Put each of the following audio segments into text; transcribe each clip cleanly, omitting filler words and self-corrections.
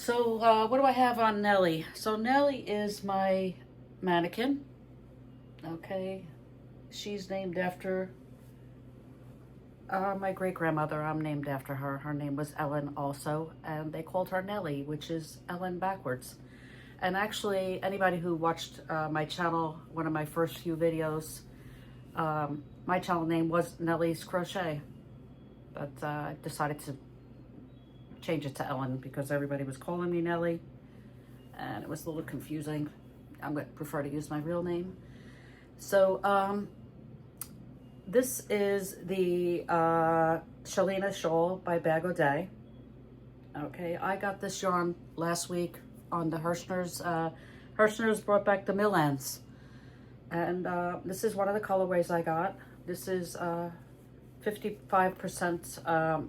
So what do I have on Nellie? So Nellie is my mannequin. Okay, she's named after my great-grandmother. I'm named after her. Her name was Ellen also, and they called her Nellie, which is Ellen backwards. And actually, anybody who watched my channel, one of my first few videos, my channel name was Nellie's Crochet, but I decided to change it to Ellen because everybody was calling me Nellie, and it was a little confusing. I would prefer to use my real name. So this is the Chalina Shawl by Bag O' Day. Okay, I got this yarn last week on the Hirschner's. Hirschner's brought back the mill ends, and this is one of the colorways I got. This is 55%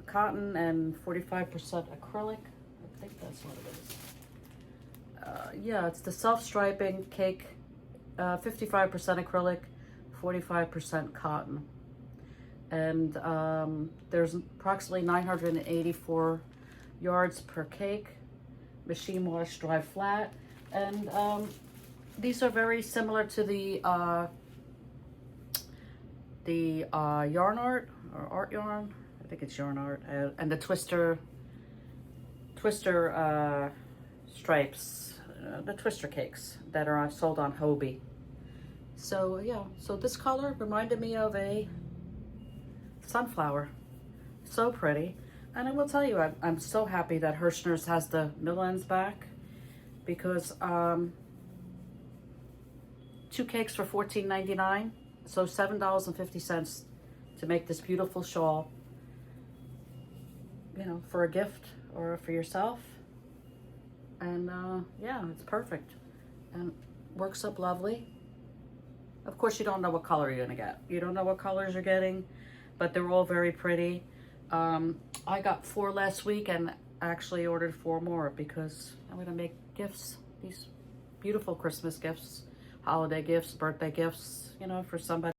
cotton and 45% acrylic. I think that's what it is. Yeah, it's the self-striping cake, 55% acrylic, 45% cotton. And there's approximately 984 yards per cake, machine wash, dry flat. And these are very similar to the yarn art, or art yarn. I think it's yarn art. And the twister stripes, the twister cakes that are sold on Hobie. So yeah, so this color reminded me of a sunflower. So pretty. And I will tell you, I'm so happy that Hirschner's has the mill ends back, because 2 cakes for $14.99, so $7.50 to make this beautiful shawl, you know, for a gift or for yourself. And yeah, it's perfect and works up lovely. Of course, you don't know what color you're gonna get. You don't know what colors you're getting, but they're all very pretty. I got 4 last week and actually ordered 4 more because I'm gonna make gifts, these beautiful Christmas gifts, holiday gifts, birthday gifts, you know, for somebody.